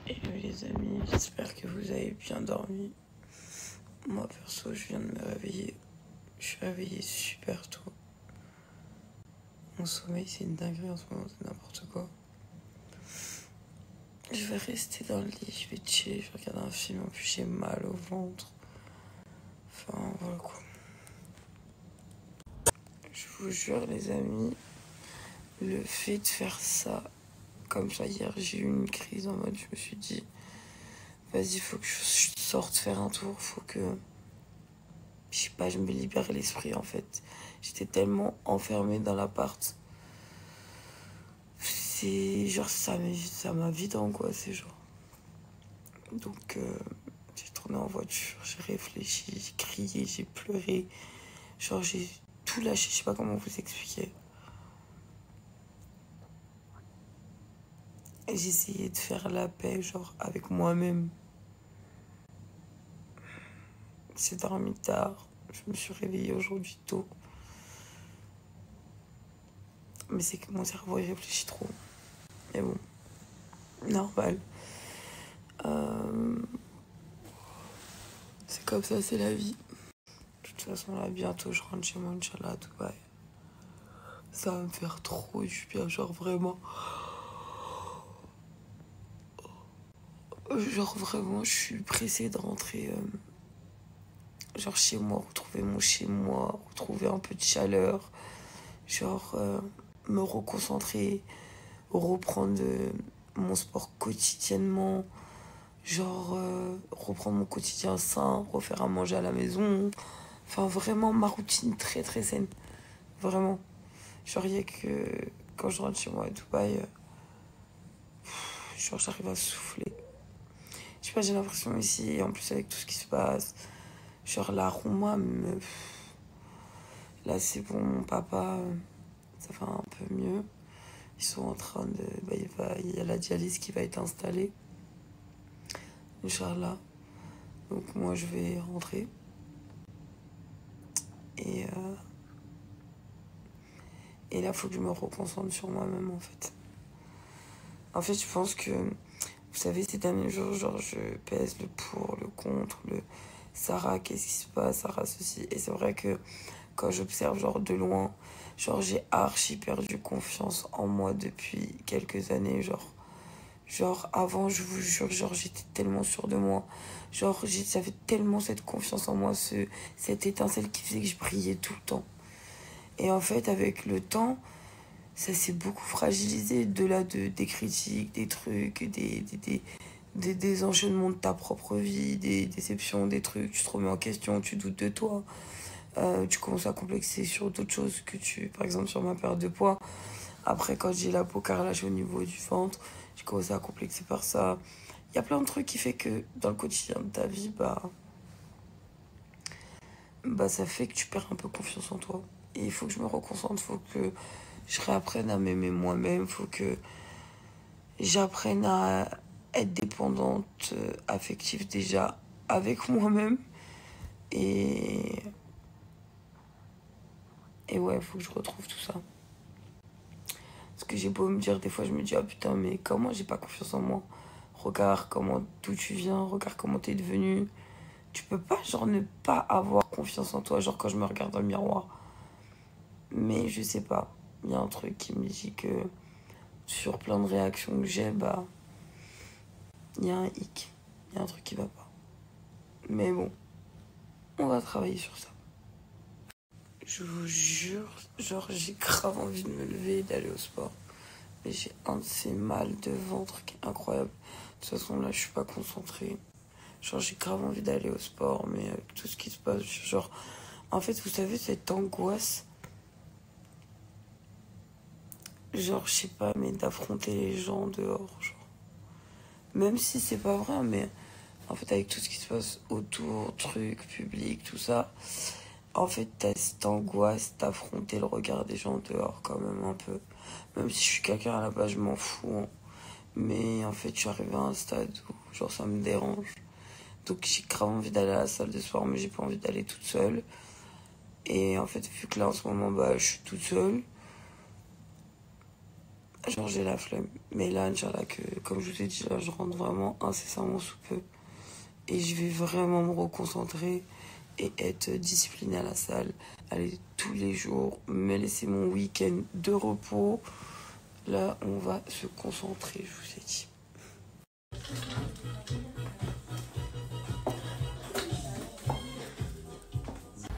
Hello les amis, j'espère que vous avez bien dormi. Moi perso, je viens de me réveiller. Je suis réveillée super tôt. Mon sommeil, c'est une dinguerie en ce moment, c'est n'importe quoi. Je vais rester dans le lit, je vais chiller, je vais regarder un film, en plus j'ai mal au ventre. Enfin, voilà quoi. Je vous jure les amis, le fait de faire ça, comme ça hier, j'ai eu une crise en mode, je me suis dit, vas-y, faut que je sorte faire un tour, faut que, je sais pas, je me libère l'esprit en fait. J'étais tellement enfermée dans l'appart. C'est genre, ça m'a vite angoissée, genre. Donc, j'ai tourné en voiture, j'ai réfléchi, j'ai crié, j'ai pleuré. Genre, j'ai tout lâché, je sais pas comment vous expliquer. Et j'ai essayé de faire la paix, genre, avec moi-même. J'ai dormi tard, je me suis réveillée aujourd'hui tôt. Mais c'est que mon cerveau, il réfléchit trop. Mais bon, normal. C'est comme ça, c'est la vie. De toute façon, là, bientôt, je rentre chez moi, Inch'Allah, à Dubaï. Ça va me faire trop du bien, genre vraiment. Genre vraiment, je suis pressée de rentrer genre chez moi, retrouver mon chez moi, retrouver un peu de chaleur, genre me reconcentrer, reprendre mon sport quotidiennement, genre reprendre mon quotidien sain, refaire à manger à la maison. Enfin vraiment ma routine très très saine, vraiment. Genre il y a que quand je rentre chez moi à Dubaï, genre j'arrive à souffler. Je sais pas, j'ai l'impression ici, en plus avec tout ce qui se passe, genre la Rouma, là c'est bon, mon papa, ça va un peu mieux. Ils sont en train de, il y a la dialyse qui va être installée, Inch'Allah. Donc moi je vais rentrer. Et, et là, il faut que je me reconcentre sur moi-même en fait. En fait, je pense que, vous savez, ces derniers jours, genre je pèse le pour, le contre, le Sarah, qu'est-ce qui se passe, Sarah ceci. Et c'est vrai que quand j'observe genre de loin, genre j'ai archi perdu confiance en moi depuis quelques années, genre avant je vous jure, genre j'étais tellement sûre de moi, genre j'avais tellement cette confiance en moi, cette étincelle qui faisait que je brillais tout le temps. Et en fait avec le temps, ça s'est beaucoup fragilisé de là des critiques, des trucs, des enchaînements de ta propre vie, des déceptions, des trucs, tu te remets en question, tu doutes de toi. Tu commences à complexer sur d'autres choses que par exemple sur ma perte de poids. Après, quand j'ai la peau carrelage au niveau du ventre, j'ai commencé à complexer par ça. Il y a plein de trucs qui fait que dans le quotidien de ta vie, ça fait que tu perds un peu confiance en toi. Et il faut que je me reconcentre, il faut que je réapprenne à m'aimer moi-même, il faut que j'apprenne à être dépendante affective déjà avec moi-même. Et, et ouais, il faut que je retrouve tout ça. Parce que j'ai beau me dire, des fois je me dis, ah putain, mais comment j'ai pas confiance en moi? Regarde comment d'où tu viens, regarde comment t'es devenu. Tu peux pas, genre, ne pas avoir confiance en toi, genre quand je me regarde dans le miroir. Mais je sais pas, il y a un truc qui me dit que sur plein de réactions que j'ai, il y a un hic, il y a un truc qui va pas. Mais bon, on va travailler sur ça. Je vous jure, genre j'ai grave envie de me lever et d'aller au sport. Mais j'ai un de ces mal de ventre qui est incroyable. De toute façon, là, je suis pas concentrée. Genre, j'ai grave envie d'aller au sport, mais avec tout ce qui se passe, genre... En fait, vous savez, cette angoisse, genre, je sais pas, mais d'affronter les gens dehors, genre. Même si c'est pas vrai, mais en fait, avec tout ce qui se passe autour, trucs, public, tout ça, en fait, t'as cette angoisse d'affronter le regard des gens dehors, quand même, un peu. Même si je suis quelqu'un à la base, je m'en fous, hein. Mais en fait, je suis arrivée à un stade où, genre, ça me dérange. Donc, j'ai grave envie d'aller à la salle de sport, mais j'ai pas envie d'aller toute seule. Et en fait, vu que là, en ce moment, je suis toute seule, genre j'ai la flemme. Mais là, Inch'Allah, que comme je vous ai dit, là, je rentre vraiment incessamment sous peu. Et je vais vraiment me reconcentrer et être disciplinée à la salle. Aller tous les jours, me laisser mon week-end de repos. Là, on va se concentrer, je vous ai dit.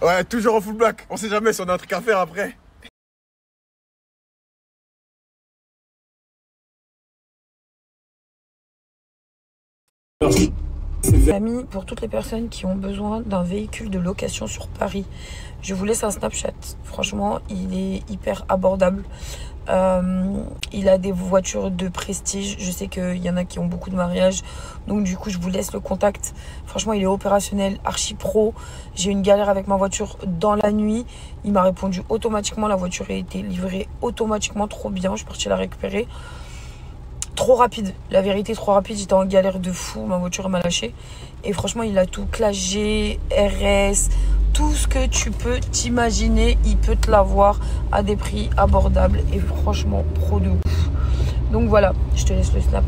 Ouais, toujours en full black. On sait jamais si on a un truc à faire après. Amis, pour toutes les personnes qui ont besoin d'un véhicule de location sur Paris, je vous laisse un Snapchat. Franchement, il est hyper abordable. Il a des voitures de prestige. Je sais qu'il y en a qui ont beaucoup de mariages. Donc du coup, je vous laisse le contact. Franchement, il est opérationnel, archi pro. J'ai eu une galère avec ma voiture dans la nuit. Il m'a répondu automatiquement. La voiture a été livrée automatiquement. Trop bien. Je suis partie la récupérer. Trop rapide, la vérité, trop rapide. J'étais en galère de fou, ma voiture m'a lâché. Et franchement, il a tout, classe G, RS, tout ce que tu peux t'imaginer, il peut te l'avoir à des prix abordables et franchement pro de ouf. Donc voilà, je te laisse le snap.